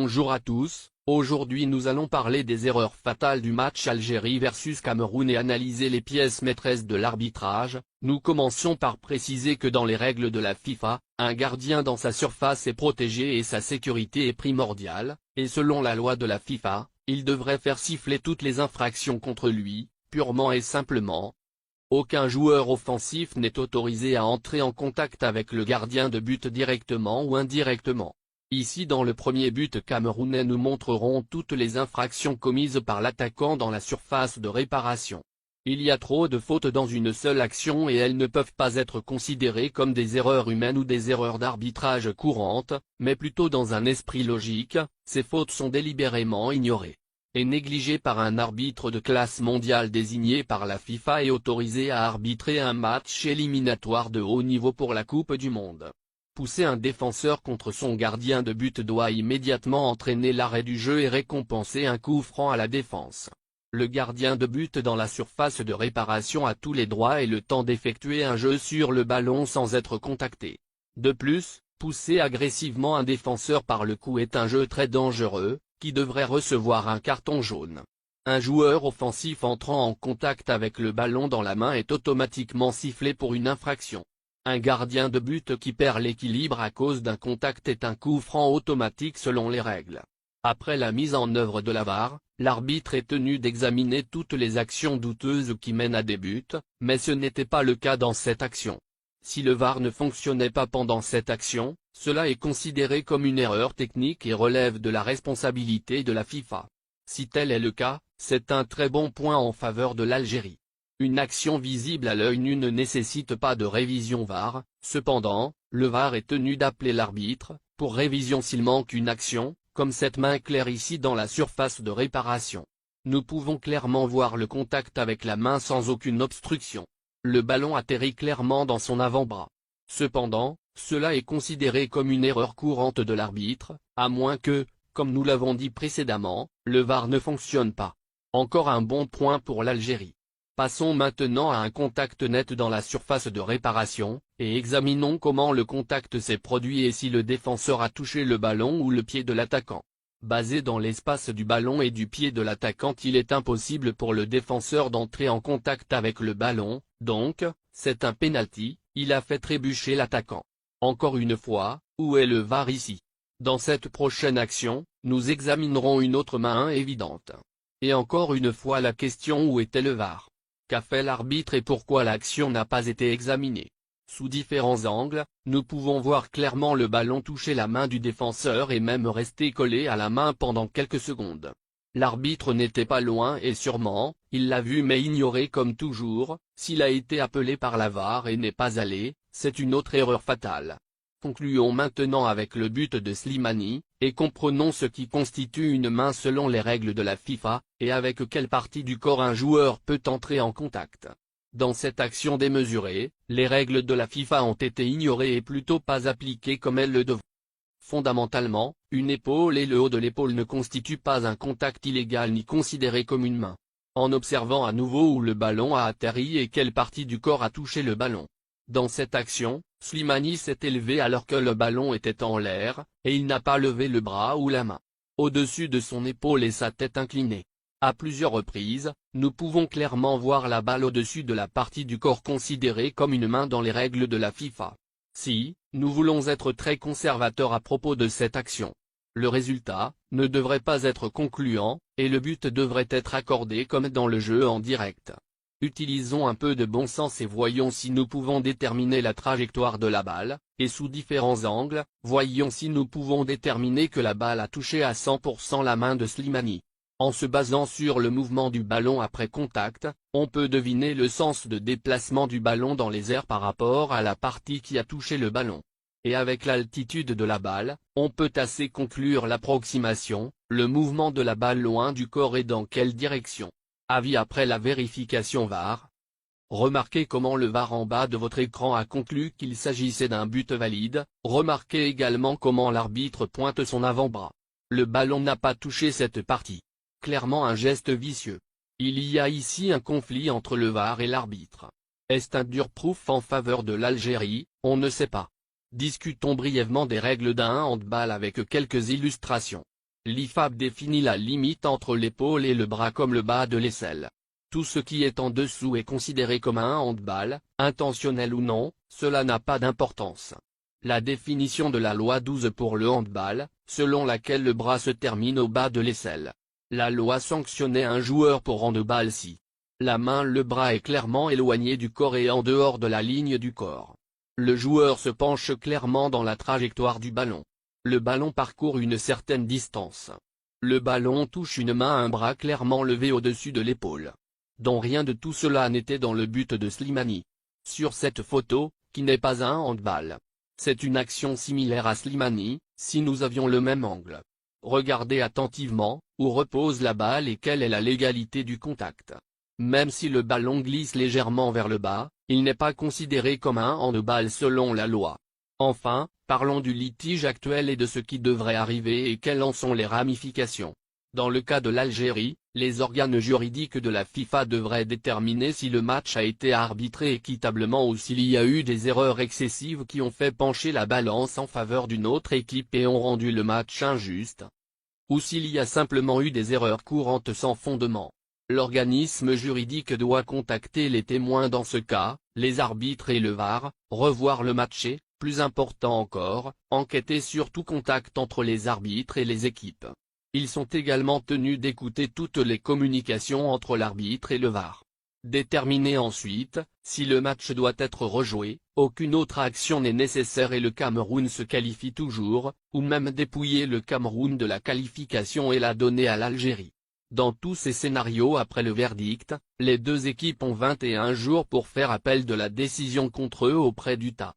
Bonjour à tous, aujourd'hui nous allons parler des erreurs fatales du match Algérie versus Cameroun et analyser les pièces maîtresses de l'arbitrage. Nous commençons par préciser que dans les règles de la FIFA, un gardien dans sa surface est protégé et sa sécurité est primordiale, et selon la loi de la FIFA, il devrait faire siffler toutes les infractions contre lui, purement et simplement. Aucun joueur offensif n'est autorisé à entrer en contact avec le gardien de but directement ou indirectement. Ici dans le premier but camerounais nous montrerons toutes les infractions commises par l'attaquant dans la surface de réparation. Il y a trop de fautes dans une seule action et elles ne peuvent pas être considérées comme des erreurs humaines ou des erreurs d'arbitrage courantes, mais plutôt dans un esprit logique. Ces fautes sont délibérément ignorées et négligées par un arbitre de classe mondiale désigné par la FIFA et autorisé à arbitrer un match éliminatoire de haut niveau pour la Coupe du Monde. Pousser un défenseur contre son gardien de but doit immédiatement entraîner l'arrêt du jeu et récompenser un coup franc à la défense. Le gardien de but dans la surface de réparation a tous les droits et le temps d'effectuer un jeu sur le ballon sans être contacté. De plus, pousser agressivement un défenseur par le cou est un jeu très dangereux, qui devrait recevoir un carton jaune. Un joueur offensif entrant en contact avec le ballon dans la main est automatiquement sifflé pour une infraction. Un gardien de but qui perd l'équilibre à cause d'un contact est un coup franc automatique selon les règles. Après la mise en œuvre de la VAR, l'arbitre est tenu d'examiner toutes les actions douteuses qui mènent à des buts, mais ce n'était pas le cas dans cette action. Si le VAR ne fonctionnait pas pendant cette action, cela est considéré comme une erreur technique et relève de la responsabilité de la FIFA. Si tel est le cas, c'est un très bon point en faveur de l'Algérie. Une action visible à l'œil nu ne nécessite pas de révision VAR, cependant, le VAR est tenu d'appeler l'arbitre, pour révision s'il manque une action, comme cette main claire ici dans la surface de réparation. Nous pouvons clairement voir le contact avec la main sans aucune obstruction. Le ballon atterrit clairement dans son avant-bras. Cependant, cela est considéré comme une erreur courante de l'arbitre, à moins que, comme nous l'avons dit précédemment, le VAR ne fonctionne pas. Encore un bon point pour l'Algérie. Passons maintenant à un contact net dans la surface de réparation, et examinons comment le contact s'est produit et si le défenseur a touché le ballon ou le pied de l'attaquant. Basé dans l'espace du ballon et du pied de l'attaquant, il est impossible pour le défenseur d'entrer en contact avec le ballon, donc, c'est un penalty, il a fait trébucher l'attaquant. Encore une fois, où est le VAR ici? Dans cette prochaine action, nous examinerons une autre main évidente. Et encore une fois la question: où était le VAR? Qu'a fait l'arbitre et pourquoi l'action n'a pas été examinée? Sous différents angles, nous pouvons voir clairement le ballon toucher la main du défenseur et même rester collé à la main pendant quelques secondes. L'arbitre n'était pas loin et sûrement, il l'a vu mais ignoré comme toujours. S'il a été appelé par la VAR et n'est pas allé, c'est une autre erreur fatale. Concluons maintenant avec le but de Slimani, et comprenons ce qui constitue une main selon les règles de la FIFA, et avec quelle partie du corps un joueur peut entrer en contact. Dans cette action démesurée, les règles de la FIFA ont été ignorées et plutôt pas appliquées comme elles le devraient. Fondamentalement, une épaule et le haut de l'épaule ne constituent pas un contact illégal ni considéré comme une main. En observant à nouveau où le ballon a atterri et quelle partie du corps a touché le ballon. Dans cette action, Slimani s'est élevé alors que le ballon était en l'air, et il n'a pas levé le bras ou la main au-dessus de son épaule et sa tête inclinée. À plusieurs reprises, nous pouvons clairement voir la balle au-dessus de la partie du corps considérée comme une main dans les règles de la FIFA. Si, nous voulons être très conservateurs à propos de cette action, le résultat ne devrait pas être concluant, et le but devrait être accordé comme dans le jeu en direct. Utilisons un peu de bon sens et voyons si nous pouvons déterminer la trajectoire de la balle, et sous différents angles, voyons si nous pouvons déterminer que la balle a touché à 100% la main de Slimani. En se basant sur le mouvement du ballon après contact, on peut deviner le sens de déplacement du ballon dans les airs par rapport à la partie qui a touché le ballon. Et avec l'altitude de la balle, on peut assez conclure l'approximation, le mouvement de la balle loin du corps et dans quelle direction. Avis après la vérification VAR. Remarquez comment le VAR en bas de votre écran a conclu qu'il s'agissait d'un but valide. Remarquez également comment l'arbitre pointe son avant-bras. Le ballon n'a pas touché cette partie. Clairement un geste vicieux. Il y a ici un conflit entre le VAR et l'arbitre. Est-ce un dur proof en faveur de l'Algérie? On ne sait pas. Discutons brièvement des règles d'un handball avec quelques illustrations. l'IFAB définit la limite entre l'épaule et le bras comme le bas de l'aisselle. Tout ce qui est en dessous est considéré comme un handball, intentionnel ou non, cela n'a pas d'importance. La définition de la loi 12 pour le handball, selon laquelle le bras se termine au bas de l'aisselle. La loi sanctionnait un joueur pour handball si le bras est clairement éloigné du corps et en dehors de la ligne du corps. Le joueur se penche clairement dans la trajectoire du ballon. Le ballon parcourt une certaine distance. Le ballon touche une main, un bras clairement levé au-dessus de l'épaule. Dont rien de tout cela n'était dans le but de Slimani. Sur cette photo, qui n'est pas un handball. C'est une action similaire à Slimani, si nous avions le même angle. Regardez attentivement, où repose la balle et quelle est la légalité du contact. Même si le ballon glisse légèrement vers le bas, il n'est pas considéré comme un handball selon la loi. Enfin, parlons du litige actuel et de ce qui devrait arriver et quelles en sont les ramifications. Dans le cas de l'Algérie, les organes juridiques de la FIFA devraient déterminer si le match a été arbitré équitablement ou s'il y a eu des erreurs excessives qui ont fait pencher la balance en faveur d'une autre équipe et ont rendu le match injuste. Ou s'il y a simplement eu des erreurs courantes sans fondement. L'organisme juridique doit contacter les témoins dans ce cas, les arbitres et le VAR, revoir le match et, plus important encore, enquêter sur tout contact entre les arbitres et les équipes. Ils sont également tenus d'écouter toutes les communications entre l'arbitre et le VAR. Déterminer ensuite, si le match doit être rejoué, aucune autre action n'est nécessaire et le Cameroun se qualifie toujours, ou même dépouiller le Cameroun de la qualification et la donner à l'Algérie. Dans tous ces scénarios après le verdict, les deux équipes ont 21 jours pour faire appel de la décision contre eux auprès du TA.